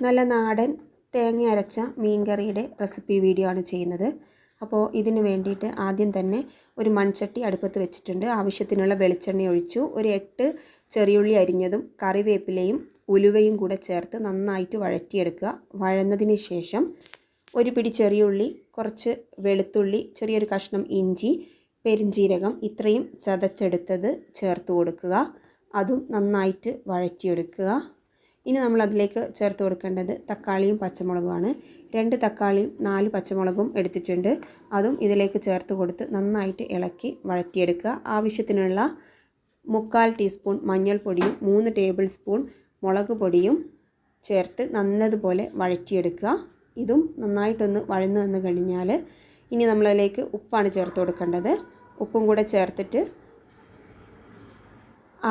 നല്ല നാടൻ തേങ്ങ അരച്ച മീൻ കറിയുടെ റെസിപ്പി വീഡിയോ ആണ് ചെയ്യുന്നത്. അപ്പോൾ ഇതിന് വേണ്ടിയിട്ട് ആദ്യം തന്നെ ഒരു മൺചട്ടി അടുപ്പത്ത് വെച്ചിട്ടുണ്ട്. ആവശ്യത്തിനുള്ള വെളിച്ചെണ്ണ ഒഴിച്ചു. ഒരു 8 ചെറിയുള്ളി അരിഞ്ഞതും കറിവേപ്പിലയും ഉലുവയും കൂടെ ചേർത്ത് നന്നായിട്ട് വഴറ്റിയെടുക്കുക. വഴന്നതിന് ശേഷം ഒരു പിടി ചെറിയുള്ളി, കുറച്ച് വെളുത്തുള്ളി, ചെറിയൊരു കഷ്ണം ഇഞ്ചി, പെരുംജീരകം ഇത്രയും ചതച്ചെടുത്തത് ചേർത്ത് കൊടുക്കുക. അതും നന്നായിട്ട് വഴറ്റിയെടുക്കുക. ഇനി നമ്മൾ അതിലേക്ക് ചേർത്ത് കൊടുക്കേണ്ടത് തക്കാളിയും പച്ചമുളകുമാണ്. 2 തക്കാളിയും 4 പച്ചമുളകും എടുത്തിട്ടുണ്ട്. അതും ഇതിലേക്ക് ചേർത്ത് കൊടുത്ത് നന്നായിട്ട് ഇളക്കി വഴറ്റിയെടുക്കുക. ആവശ്യത്തിനുള്ള 3/4 ടീസ്പൂൺ മഞ്ഞൾപ്പൊടിയും 3 ടേബിൾ സ്പൂൺ മുളക് പൊടിയും ചേർത്ത് നല്ലതുപോലെ വഴറ്റിയെടുക്കുക. ഇതും നന്നായിട്ടൊന്ന് വഴന്നു വന്ന് കഴിഞ്ഞാൽ ഇനി നമ്മളതിലേക്ക് ഉപ്പാണ് ചേർത്ത് കൊടുക്കേണ്ടത്. ഉപ്പും കൂടെ ചേർത്തിട്ട്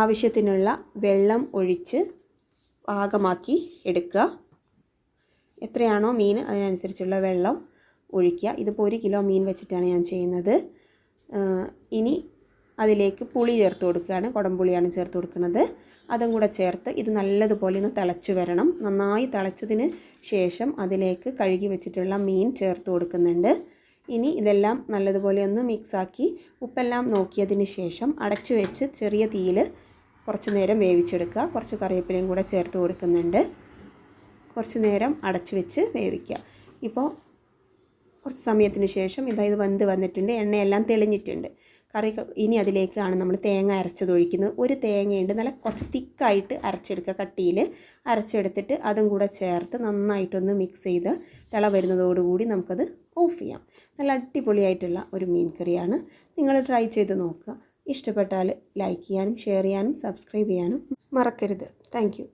ആവശ്യത്തിനുള്ള വെള്ളം ഒഴിച്ച് പാകമാക്കി എടുക്കുക. എത്രയാണോ മീൻ അതിനനുസരിച്ചുള്ള വെള്ളം ഒഴിക്കുക. ഇതിപ്പോൾ 1 കിലോ മീൻ വെച്ചിട്ടാണ് ഞാൻ ചെയ്യുന്നത്. ഇനി അതിലേക്ക് പുളി ചേർത്ത് കൊടുക്കുകയാണ്. കുടംപുളിയാണ് ചേർത്ത് കൊടുക്കുന്നത്. അതും കൂടെ ചേർത്ത് ഇത് നല്ലതുപോലെ ഒന്ന് തിളച്ച് വരണം. നന്നായി തിളച്ചതിന് ശേഷം അതിലേക്ക് കഴുകി വെച്ചിട്ടുള്ള മീൻ ചേർത്ത് കൊടുക്കുന്നുണ്ട്. ഇനി ഇതെല്ലാം നല്ലതുപോലെ ഒന്ന് മിക്സാക്കി ഉപ്പെല്ലാം നോക്കിയതിന് ശേഷം അടച്ചു വെച്ച് ചെറിയ തീയിൽ കുറച്ച് നേരം വേവിച്ചെടുക്കുക. കുറച്ച് കറിവേപ്പിലയും കൂടെ ചേർത്ത് കൊടുക്കുന്നുണ്ട്. കുറച്ച് നേരം അടച്ചു വെച്ച് വേവിക്കുക. ഇപ്പോൾ കുറച്ച് സമയത്തിന് ശേഷം ഇത് വെന്ത് വന്നിട്ടുണ്ട്. എണ്ണയെല്ലാം തെളിഞ്ഞിട്ടുണ്ട്. ഇനി അതിലേക്കാണ് നമ്മൾ തേങ്ങ അരച്ചത് ഒഴിക്കുന്നത്. ഒരു തേങ്ങയുണ്ട്, നല്ല കുറച്ച് തിക്കായിട്ട് അരച്ചെടുക്കുക. കട്ടിയിൽ അരച്ചെടുത്തിട്ട് അതും കൂടെ ചേർത്ത് നന്നായിട്ടൊന്ന് മിക്സ് ചെയ്ത് തിള വരുന്നതോടുകൂടി നമുക്കത് ഓഫ് ചെയ്യാം. നല്ല അടിപൊളിയായിട്ടുള്ള ഒരു മീൻ കറിയാണ്. നിങ്ങൾ ട്രൈ ചെയ്ത് നോക്കുക. ഇഷ്ടപ്പെട്ടാൽ ലൈക്ക് ചെയ്യാനും ഷെയർ ചെയ്യാനും സബ്സ്ക്രൈബ് ചെയ്യാനും മറക്കരുത്. Thank you.